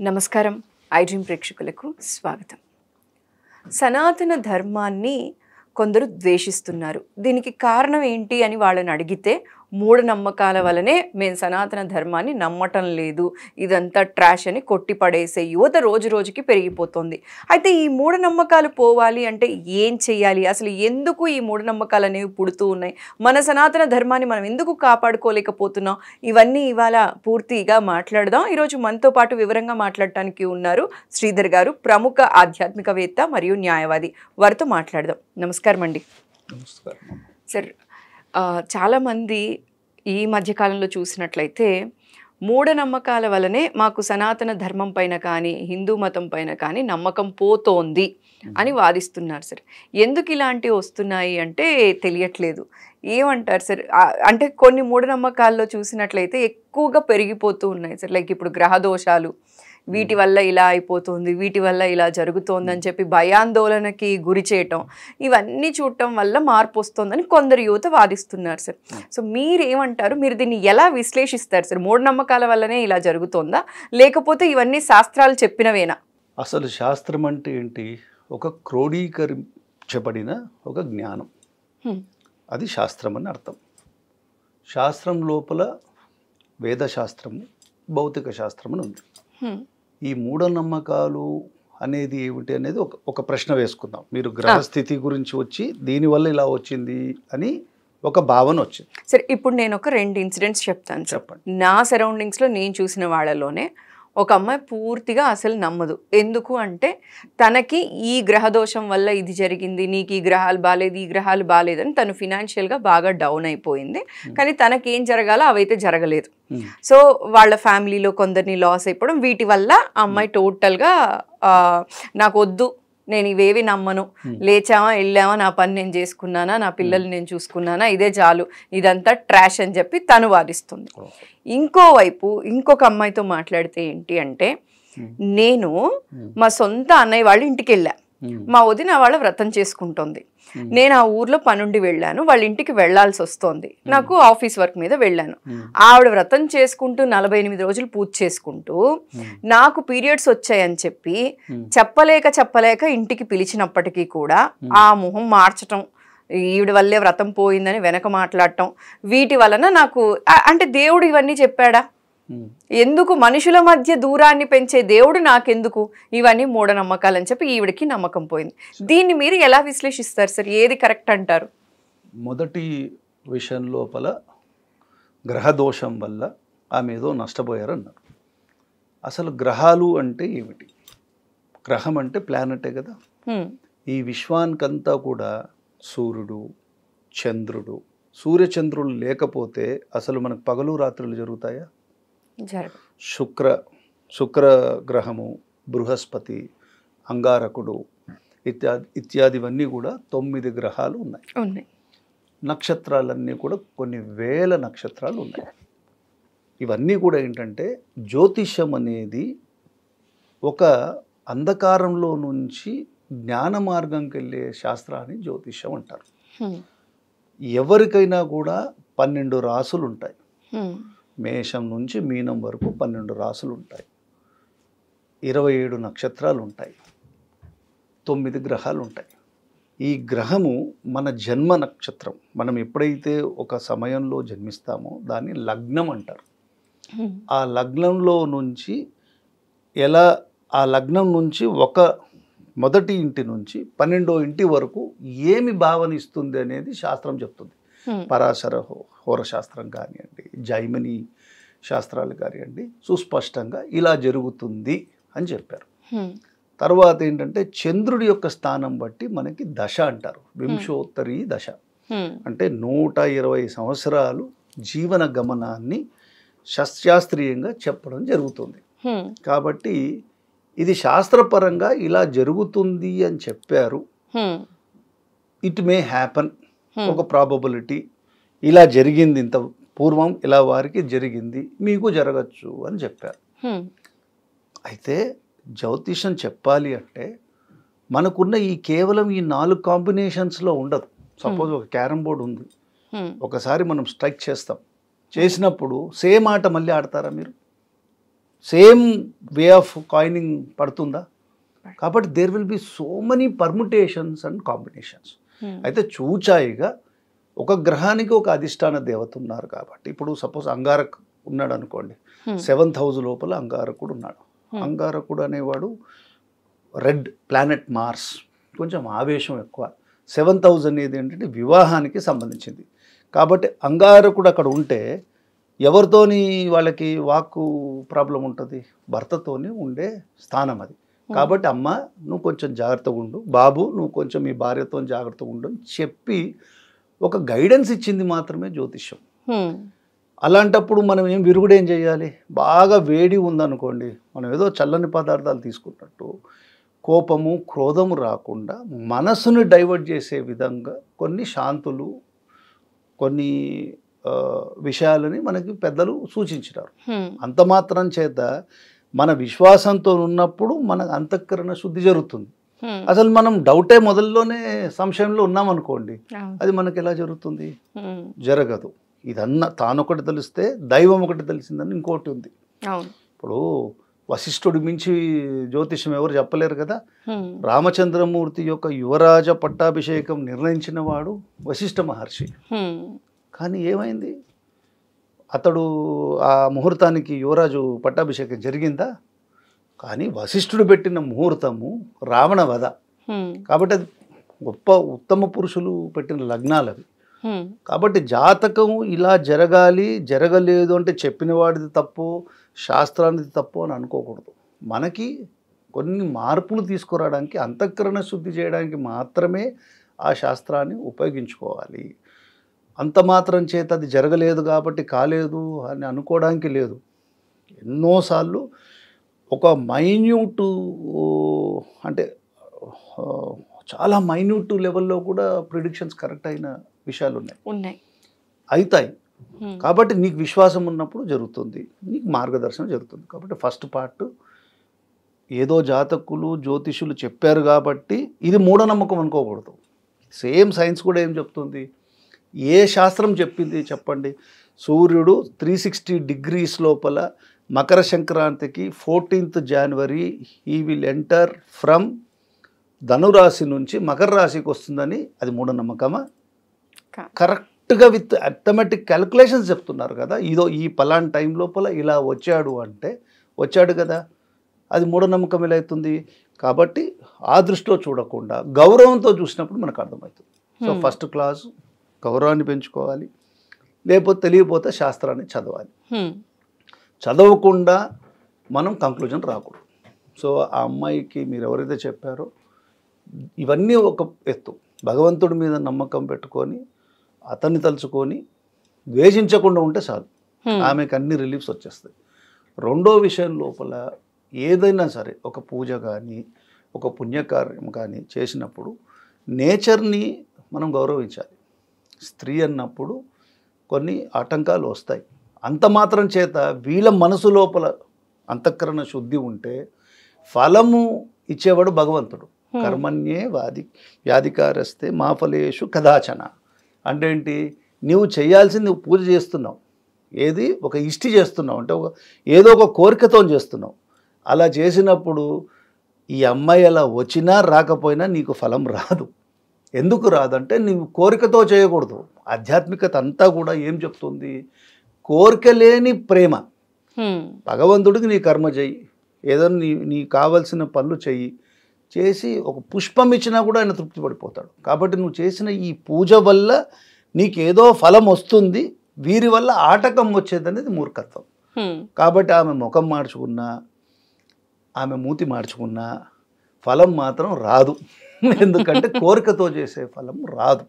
నమస్కారం ఐడ్రీమ్ ప్రేక్షకులకు స్వాగతం. సనాతన ధర్మాన్ని కొందరు ద్వేషిస్తున్నారు. దీనికి కారణం ఏంటి అని వాళ్ళని అడిగితే మూఢనమ్మకాల వలనే మేము సనాతన ధర్మాన్ని నమ్మటం లేదు, ఇదంతా ట్రాష్ అని కొట్టిపడేసే యువత రోజు రోజుకి పెరిగిపోతుంది. అయితే ఈ మూఢనమ్మకాలు పోవాలి అంటే ఏం చేయాలి? అసలు ఎందుకు ఈ మూఢనమ్మకాలు అనేవి పుడుతూ ఉన్నాయి? మన సనాతన ధర్మాన్ని మనం ఎందుకు కాపాడుకోలేకపోతున్నాం? ఇవన్నీ ఇవాళ పూర్తిగా మాట్లాడదాం. ఈరోజు మనతో పాటు వివరంగా మాట్లాడటానికి ఉన్నారు శ్రీధర్ గారు, ప్రముఖ ఆధ్యాత్మికవేత్త మరియు న్యాయవాది. వారితో మాట్లాడదాం. నమస్కారం అండి. నమస్కారం సార్, చాలామంది ఈ మధ్యకాలంలో చూసినట్లయితే మూఢనమ్మకాల వలనే మాకు సనాతన ధర్మం పైన కానీ హిందూ మతం పైన కానీ నమ్మకం పోతోంది అని వాదిస్తున్నారు సార్. ఎందుకు ఇలాంటివి వస్తున్నాయి అంటే తెలియట్లేదు. ఏమంటారు సార్? అంటే కొన్ని మూఢనమ్మకాల్లో చూసినట్లయితే ఎక్కువగా పెరిగిపోతూ ఉన్నాయి సార్. లైక్ ఇప్పుడు గ్రహ దోషాలు, వీటి వల్ల ఇలా అయిపోతుంది, వీటి వల్ల ఇలా జరుగుతోంది అని చెప్పి భయాందోళనకి గురి చేయటం, ఇవన్నీ చూడటం వల్ల మార్పు వస్తుందని కొందరు యువత వాదిస్తున్నారు సార్. సో మీరేమంటారు? మీరు దీన్ని ఎలా విశ్లేషిస్తారు సార్? మూఢనమ్మకాల వల్లనే ఇలా జరుగుతోందా, లేకపోతే ఇవన్నీ శాస్త్రాలు చెప్పినవేనా? అసలు శాస్త్రం అంటే ఏంటి? ఒక క్రోడీకరించబడిన ఒక జ్ఞానం, అది శాస్త్రం అని అర్థం. శాస్త్రం లోపల వేదశాస్త్రము, భౌతిక శాస్త్రం అని ఉంది. ఈ మూఢనమ్మకాలు అనేది ఏమిటి అనేది ఒక ప్రశ్న వేసుకుందాం. మీరు గ్రహస్థితి గురించి వచ్చి దీనివల్ల ఇలా వచ్చింది అని ఒక భావన వచ్చింది. సరే, ఇప్పుడు నేను ఒక 2 ఇన్సిడెంట్స్ చెప్తాను. చెప్పండి. నా సరౌండింగ్స్లో నేను చూసిన వాళ్ళలోనే ఒక అమ్మాయి పూర్తిగా అసలు నమ్మదు. ఎందుకు అంటే తనకి ఈ గ్రహదోషం వల్ల ఇది జరిగింది, నీకు ఈ గ్రహాలు బాగాలేదు, ఈ గ్రహాలు బాగాలేదని తను ఫినాన్షియల్గా బాగా డౌన్ అయిపోయింది. కానీ తనకేం జరగాలో అవైతే జరగలేదు. సో వాళ్ళ ఫ్యామిలీలో కొందరిని లాస్ అయిపోవడం, వీటి వల్ల ఆ అమ్మాయి టోటల్గా నాకు వద్దు, నేను ఇవేవి నమ్మను, లేచామా వెళ్ళామా, నా పని నేను చేసుకున్నానా, నా పిల్లల్ని నేను చూసుకున్నానా, ఇదే చాలు, ఇదంతా ట్రాష్ అని చెప్పి తను వాదిస్తుంది. ఇంకోవైపు ఇంకొక అమ్మాయితో మాట్లాడితే ఏంటి అంటే, నేను మా సొంత అన్నయ్య వాళ్ళ ఇంటికి వెళ్ళా, మా వదిన వాళ్ళ వ్రతం చేసుకుంటోంది, నేను ఆ ఊర్లో పనుండి వెళ్ళాను, వాళ్ళ ఇంటికి వెళ్లాల్సి వస్తోంది, నాకు ఆఫీస్ వర్క్ మీద వెళ్ళాను. ఆవిడ వ్రతం చేసుకుంటూ 48 రోజులు పూజ చేసుకుంటూ నాకు పీరియడ్స్ వచ్చాయని చెప్పి చెప్పలేక ఇంటికి పిలిచినప్పటికీ కూడా ఆ మొహం మార్చటం, ఈవిడ వల్లే వ్రతం పోయిందని వెనక మాట్లాడటం, వీటి వలన నాకు అంటే దేవుడు ఇవన్నీ చెప్పాడా? ఎందుకు? మనుషుల మధ్య దూరాన్ని పెంచే దేవుడు నాకెందుకు? ఇవన్నీ మూఢనమ్మకాలని చెప్పి ఈవిడికి నమ్మకం పోయింది. దీన్ని మీరు ఎలా విశ్లేషిస్తారు సార్? ఏది కరెక్ట్ అంటారు? మొదటి విషయం లోపల గ్రహదోషం వల్ల ఆమె ఏదో నష్టపోయారన్నారు. అసలు గ్రహాలు అంటే ఏమిటి? గ్రహం అంటే ప్లానెటే కదా. ఈ విశ్వానికంతా కూడా సూర్యుడు, చంద్రుడు, సూర్యచంద్రులు లేకపోతే అసలు మనకు పగలు రాత్రులు జరుగుతాయా? శుక్ర గ్రహము, బృహస్పతి, అంగారకుడు ఇత్యాదివన్నీ కూడా 9 గ్రహాలు ఉన్నాయి. నక్షత్రాలన్నీ కూడా కొన్ని వేల నక్షత్రాలు ఉన్నాయి. ఇవన్నీ కూడా ఏంటంటే జ్యోతిష్యం అనేది ఒక అంధకారంలో నుంచి జ్ఞాన మార్గంకి వెళ్ళే శాస్త్రాన్ని జ్యోతిష్యం అంటారు. ఎవరికైనా కూడా 12 రాసులు ఉంటాయి. మేషం నుంచి మీనం వరకు 12 రాసులు ఉంటాయి, 27 నక్షత్రాలు ఉంటాయి, 9 గ్రహాలు ఉంటాయి. ఈ గ్రహము మన జన్మ నక్షత్రం. మనం ఎప్పుడైతే ఒక సమయంలో జన్మిస్తామో దాన్ని లగ్నం అంటారు. ఆ లగ్నంలో నుంచి ఆ లగ్నం నుంచి మొదటి ఇంటి నుంచి 12వ ఇంటి వరకు ఏమి భావన ఇస్తుంది అనేది శాస్త్రం చెప్తుంది. పరాశర హోరశాస్త్రం కానివ్వండి, జైమిని శాస్త్రాలు కానివ్వండి, సుస్పష్టంగా ఇలా జరుగుతుంది అని చెప్పారు. తర్వాత ఏంటంటే చంద్రుడి యొక్క స్థానం బట్టి మనకి దశ అంటారు. వింశోత్తరి దశ అంటే 120 సంవత్సరాలు జీవన గమనాన్ని శాస్త్రీయంగా చెప్పడం జరుగుతుంది. కాబట్టి ఇది శాస్త్రపరంగా ఇలా జరుగుతుంది అని చెప్పారు. ఇట్ మే హ్యాపన్, ఒక ప్రాబబిలిటీ, ఇలా జరిగింది, ఇంత పూర్వం ఇలా వారికి జరిగింది, మీకు జరగచ్చు అని చెప్పారు. అయితే జ్యోతిషం చెప్పాలి అంటే మనకున్న ఈ కేవలం ఈ 4 కాంబినేషన్స్లో ఉండదు. సపోజ్ ఒక క్యారమ్ బోర్డు ఉంది, ఒకసారి మనం స్ట్రైక్ చేస్తాం, చేసినప్పుడు సేమ్ ఆట మళ్ళీ ఆడతారా మీరు? సేమ్ వే ఆఫ్ కాయినింగ్ పడుతుందా? కాబట్టి there will be so many permutations and combinations. అయితే చూచాయిగా ఒక గ్రహానికి ఒక అధిష్టాన దేవత ఉన్నారు కాబట్టి, ఇప్పుడు సపోజ్ అంగారక్ ఉన్నాడు అనుకోండి, 7th హౌస్ లోపల అంగారకుడు ఉన్నాడు. అంగారకుడు అనేవాడు రెడ్ ప్లానెట్ మార్స్, కొంచెం ఆవేశం ఎక్కువ. 7th హౌస్ అనేది ఏంటంటే వివాహానికి సంబంధించింది. కాబట్టి అంగారకుడు అక్కడ ఉంటే ఎవరితోని వాళ్ళకి వాక్కు ప్రాబ్లం ఉంటుంది? భర్తతోని ఉండే స్థానం అది. కాబట్టి అమ్మ నువ్వు కొంచెం జాగ్రత్తగా ఉండు, బాబు నువ్వు కొంచెం మీ భార్యతో జాగ్రత్తగా ఉండు అని చెప్పి ఒక గైడెన్స్ ఇచ్చింది మాత్రమే జ్యోతిష్యం. అలాంటప్పుడు మనం విరుగుడు ఏం చేయాలి? బాగా వేడి ఉందనుకోండి, మనం ఏదో చల్లని పదార్థాలు తీసుకున్నట్టు కోపము క్రోధము రాకుండా మనసును డైవర్ట్ చేసే విధంగా కొన్ని శాంతులు, కొన్ని విషయాలని మనకి పెద్దలు సూచించినారు. అంత మాత్రం చేత మన విశ్వాసంతో ఉన్నప్పుడు మన అంతఃకరణ శుద్ధి జరుగుతుంది. అసలు మనం డౌటే మొదల్లోనే సంశయంలో ఉన్నామనుకోండి, అది మనకి ఎలా జరుగుతుంది? జరగదు. ఇదన్నా తానొకటి తెలిస్తే దైవం ఒకటి తెలిసిందని ఇంకోటి ఉంది. ఇప్పుడు వశిష్ఠుడి మించి జ్యోతిష్యం ఎవరు చెప్పలేరు కదా. రామచంద్రమూర్తి యొక్క యువరాజ పట్టాభిషేకం నిర్ణయించిన వాడు వశిష్ఠ మహర్షి. కానీ ఏమైంది? అతడు ఆ ముహూర్తానికి యువరాజు పట్టాభిషేకం జరిగిందా? కానీ వశిష్ఠుడు పెట్టిన ముహూర్తము రావణ వధ. కాబట్టి అది గొప్ప ఉత్తమ పురుషులు పెట్టిన లగ్నాలు అవి. కాబట్టి జాతకం ఇలా జరగాలి, జరగలేదు అంటే చెప్పిన వాడిది తప్పు, శాస్త్రానికి తప్పు అని అనుకోకూడదు. మనకి కొన్ని మార్పులు తీసుకురావడానికి, అంతఃకరణ శుద్ధి చేయడానికి మాత్రమే ఆ శాస్త్రాన్ని ఉపయోగించుకోవాలి. అంత మాత్రం చేత అది జరగలేదు కాబట్టి కాలేదు అని అనుకోవడానికి లేదు. ఎన్నోసార్లు ఒక మైన్యూట్, అంటే చాలా మైన్యూట్ లెవెల్లో కూడా ప్రిడిక్షన్స్ కరెక్ట్ అయిన విషయాలు ఉన్నాయి, అవుతాయి. కాబట్టి నీకు విశ్వాసం ఉన్నప్పుడు జరుగుతుంది, నీకు మార్గదర్శనం జరుగుతుంది. కాబట్టి ఫస్ట్ పార్ట్ ఏదో జాతకులు జ్యోతిషులు చెప్పారు కాబట్టి ఇది మూఢనమ్మకం అనుకోకూడదు. సేమ్ సైన్స్ కూడా ఏం చెప్తుంది? ఏ శాస్త్రం చెప్పింది చెప్పండి? సూర్యుడు 360 degrees లోపల మకర సంక్రాంతికి 14th January he will enter from ధనురాశి నుంచి మకర రాశికి వస్తుందని అది మూఢనమ్మకమా? కరెక్ట్గా విత్ అథమెటిక్ క్యాలిక్యులేషన్స్ చెప్తున్నారు కదా. ఇదో ఈ పలాన్ టైం లోపల ఇలా వచ్చాడు అంటే వచ్చాడు కదా, అది మూఢనమ్మకం ఎలా అవుతుంది? కాబట్టి ఆ దృష్టిలో చూడకుండా గౌరవంతో చూసినప్పుడు మనకు అర్థమవుతుంది. సో ఫస్ట్ క్లాస్ గౌరవాన్ని పెంచుకోవాలి, లేకపోతే తెలియకపోతే శాస్త్రాన్ని చదవాలి. చదవకుండా మనం కంక్లూజన్ రాకూడదు. సో ఆ అమ్మాయికి మీరు ఎవరైతే చెప్పారో ఇవన్నీ ఒక ఎత్తు. భగవంతుడి మీద నమ్మకం పెట్టుకొని అతన్ని తలుచుకొని ద్వేషించకుండా ఉంటే చాలు, ఆమెకు అన్ని రిలీఫ్స్ వచ్చేస్తాయి. రెండో విషయం లోపల ఏదైనా సరే ఒక పూజ కానీ ఒక పుణ్యకార్యం కానీ చేసినప్పుడు నేచర్ని మనం గౌరవించాలి. స్త్రీ అన్నప్పుడు కొన్ని ఆటంకాలు వస్తాయి. అంత మాత్రం చేత వీళ్ళ మనసు లోపల అంతఃకరణ శుద్ధి ఉంటే ఫలము ఇచ్చేవాడు భగవంతుడు. కర్మణ్యే వ్యాధికారస్తే మా ఫలేషు కదాచన అంటే ఏంటి? నువ్వు చేయాల్సింది నువ్వు పూజ చేస్తున్నావు, ఏది ఒక ఇష్టి చేస్తున్నావు అంటే ఏదో ఒక కోరికతో చేస్తున్నావు. అలా చేసినప్పుడు ఈ అమ్మాయి అలా వచ్చినా రాకపోయినా నీకు ఫలం రాదు. ఎందుకు రాదంటే నీవు కోరికతో చేయకూడదు. ఆధ్యాత్మికత అంతా కూడా ఏం చెప్తుంది? కోరిక లేని ప్రేమ. భగవంతుడికి నీ కర్మ చెయ్యి, ఏదో నీ కావలసిన పనులు చెయ్యి, చేసి ఒక పుష్పం ఇచ్చినా కూడా ఆయన తృప్తి పడిపోతాడు. కాబట్టి నువ్వు చేసిన ఈ పూజ వల్ల నీకేదో ఫలం వస్తుంది, వీరి వల్ల ఆటకం వచ్చేదనేది మూర్ఖత్వం. కాబట్టి ఆమె ముఖం మార్చుకున్నా ఆమె మూతి మార్చుకున్నా ఫలం మాత్రం రాదు. ఎందుకంటే కోరికతో చేసే ఫలం రాదు.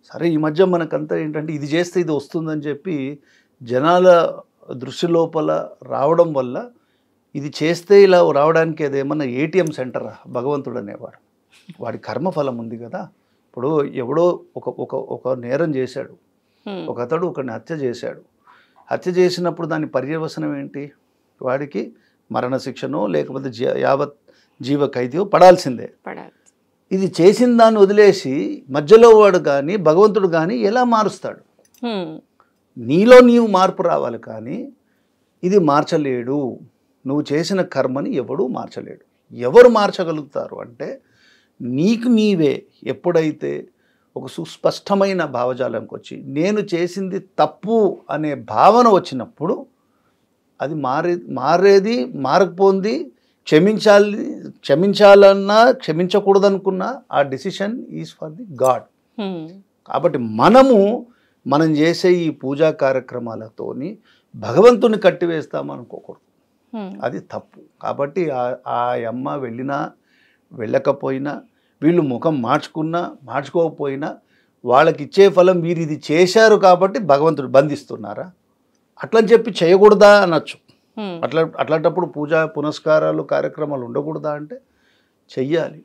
సరే ఈ మధ్య మనకంతా ఏంటంటే ఇది చేస్తే ఇది వస్తుందని చెప్పి జనాల దృష్టి లోపల రావడం వల్ల ఇది చేస్తే ఇలా రావడానికి అదేమన్నా ఏటీఎం సెంటరా భగవంతుడు అనేవాడు? వాడి కర్మఫలం ఉంది కదా. ఇప్పుడు ఎవడో ఒక నేరం చేశాడు, ఒకతడు ఒకరిని హత్య చేశాడు. హత్య చేసినప్పుడు దాని పర్యవసనం ఏంటి? వాడికి మరణశిక్షనో లేకపోతే యావత్ జీవ ఖైదీయో పడాల్సిందే. ఇది చేసిన దాన్ని వదిలేసి మధ్యలో వాడు కానీ భగవంతుడు కానీ ఎలా మారుస్తాడు? నీలో నీవు మార్పు రావాలి, కానీ ఇది మార్చలేడు. నువ్వు చేసిన కర్మని ఎవడూ మార్చలేడు. ఎవరు మార్చగలుగుతారు అంటే నీకు నీవే ఎప్పుడైతే ఒక సుస్పష్టమైన భావజాలంకి వచ్చి నేను చేసింది తప్పు అనే భావన వచ్చినప్పుడు అది మారేది మారకపోయింది. క్షమించాలన్నా క్షమించకూడదనుకున్నా ఆ decision is for the God. కాబట్టి మనం చేసే ఈ పూజా కార్యక్రమాలతోని భగవంతుని కట్టివేస్తామనుకోకూడదు, అది తప్పు. కాబట్టి ఆ అమ్మ వెళ్ళినా వెళ్ళకపోయినా, వీళ్ళు ముఖం మార్చుకోకపోయినా వాళ్ళకి ఇచ్చే ఫలం వీరు ఇది చేశారు కాబట్టి భగవంతుడు బంధిస్తున్నారా? అట్లని చెప్పి చేయకూడదా అనొచ్చు. అట్లాంటప్పుడు పూజా పునస్కారాలు కార్యక్రమాలు ఉండకూడదా అంటే చెయ్యాలి.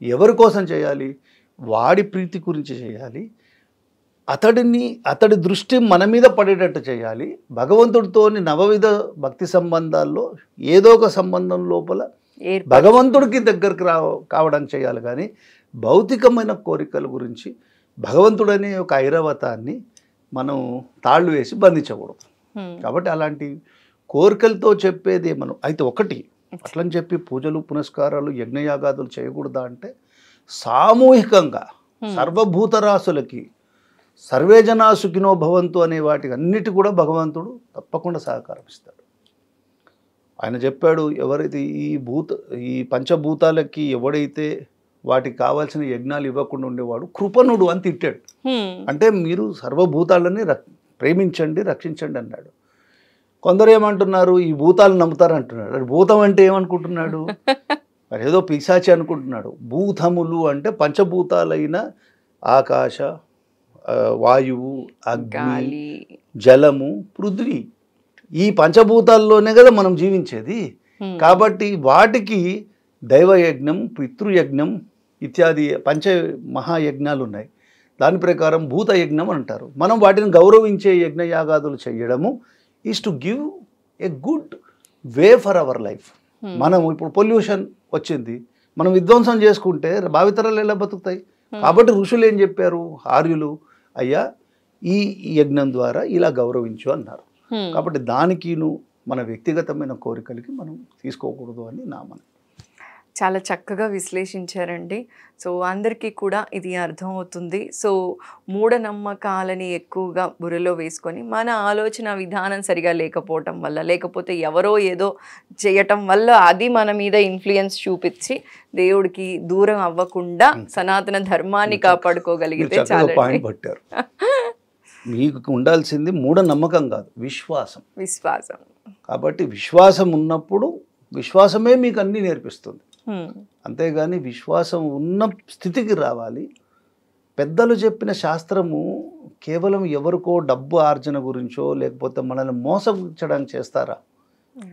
ఎవరి కోసం చేయాలి? వాడి ప్రీతి గురించి చేయాలి. అతడి దృష్టి మన మీద పడేటట్టు చేయాలి. భగవంతుడితోని నవవిధ భక్తి సంబంధాల్లో ఏదో ఒక సంబంధం లోపల భగవంతుడికి దగ్గరకు కావడానికి చేయాలి. కానీ భౌతికమైన కోరికల గురించి భగవంతుడనే ఒక ఐరావతాన్ని మనం తాళ్ళు వేసి బంధించకూడదు. కాబట్టి అలాంటి కోరికలతో చెప్పేది ఏమను అయితే ఒకటి అట్లని చెప్పి పూజలు పునస్కారాలు యజ్ఞయాగాదులు చేయకూడదా అంటే సామూహికంగా సర్వభూతరాశులకి సర్వే జనా సుఖినో భవంతు అనే వాటికి అన్నిటి కూడా భగవంతుడు తప్పకుండా సహకారం ఇస్తాడు. ఆయన చెప్పాడు, ఎవరైతే ఈ పంచభూతాలకి ఎవడైతే వాటికి కావాల్సిన యజ్ఞాలు ఇవ్వకుండా ఉండేవాడు కృపణుడు అని తిట్టాడు. అంటే మీరు సర్వభూతాలని ప్రేమించండి, రక్షించండి అన్నాడు. కొందరు ఏమంటున్నారు, ఈ భూతాలు నమ్ముతారు అంటున్నాడు. అది భూతం అంటే ఏమనుకుంటున్నాడు? మరి ఏదో పిశాచి అనుకుంటున్నాడు. భూతములు అంటే పంచభూతాలైన ఆకాశ, వాయువు, అగ్ని, జలము, పృథ్వీ, ఈ పంచభూతాల్లోనే కదా మనం జీవించేది. కాబట్టి వాటికి దైవయజ్ఞం, పితృయజ్ఞం ఇత్యాది పంచ మహాయజ్ఞాలు ఉన్నాయి. దాని ప్రకారం భూతయజ్ఞం అంటారు. మనం వాటిని గౌరవించే యజ్ఞయాగాదులు చేయడము is to give a good way for our life. మనం ఇప్పుడు పొల్యూషన్ వచ్చింది, మనం విధ్వంసం చేసుకుంటే భావితరాలు ఎలా బతుకుతాయి? కాబట్టి ఋషులు ఏం చెప్పారు? ఆర్యులు, అయ్యా ఈ యజ్ఞం ద్వారా ఇలా గౌరవించు అన్నారు. కాబట్టి దానికిను మన వ్యక్తిగతమైన కోరికలకి మనం తీసుకోకూడదు అని నా మనం. చాలా చక్కగా విశ్లేషించారండి. సో అందరికీ కూడా ఇది అర్థమవుతుంది. సో మూఢనమ్మకాలని ఎక్కువగా బుర్రలో వేసుకొని మన ఆలోచన విధానం సరిగా లేకపోవటం వల్ల, లేకపోతే ఎవరో ఏదో చేయటం వల్ల అది మన మీద ఇన్ఫ్లుయెన్స్ చూపించి దేవుడికి దూరం అవ్వకుండా సనాతన ధర్మాన్ని కాపాడుకోగలిగితే చాలా. మీకు ఉండాల్సింది మూఢనమ్మకం కాదు, విశ్వాసం. విశ్వాసం. కాబట్టి విశ్వాసం ఉన్నప్పుడు విశ్వాసమే మీకు అన్నీ నేర్పిస్తుంది. అంతేగాని విశ్వాసం ఉన్న స్థితికి రావాలి. పెద్దలు చెప్పిన శాస్త్రము కేవలం ఎవరికో డబ్బు ఆర్జన గురించో లేకపోతే మనల్ని మోసగించడానికి చేస్తారా?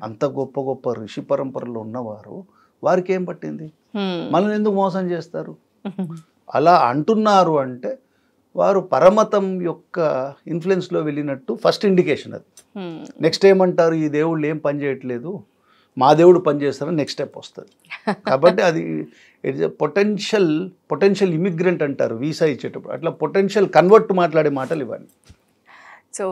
అంత గొప్ప గొప్ప ఋషి పరంపరలో ఉన్నవారు వారికి ఏం పట్టింది? మనల్ని ఎందుకు మోసం చేస్తారు? అలా అంటున్నారు అంటే వారు పరమతం యొక్క ఇన్ఫ్లుయెన్స్లో వెళ్ళినట్టు ఫస్ట్ ఇండికేషన్ అది. నెక్స్ట్ ఏమంటారు, ఈ దేవుళ్ళు ఏం పని చేయట్లేదు, మా దేవుడు పనిచేస్తారని నెక్స్ట్ స్టెప్ వస్తుంది. కాబట్టి అది ఇట్స్ పొటెన్షియల్ ఇమిగ్రెంట్ అంటారు వీసా ఇచ్చేటప్పుడు. అట్లా పొటెన్షియల్ కన్వర్ట్ మాట్లాడే మాటలు ఇవన్నీ. సో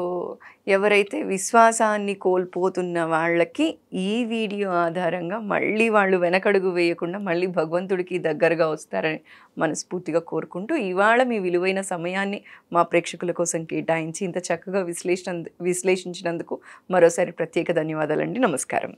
ఎవరైతే విశ్వాసాన్ని కోల్పోతున్న వాళ్ళకి ఈ వీడియో ఆధారంగా మళ్ళీ వాళ్ళు వెనకడుగు వేయకుండా మళ్ళీ భగవంతుడికి దగ్గరగా వస్తారని మనస్ఫూర్తిగా కోరుకుంటూ, ఇవాళ మీ విలువైన సమయాన్ని మా ప్రేక్షకుల కోసం కేటాయించి ఇంత చక్కగా విశ్లేషించినందుకు మరోసారి ప్రత్యేక ధన్యవాదాలండి. నమస్కారం.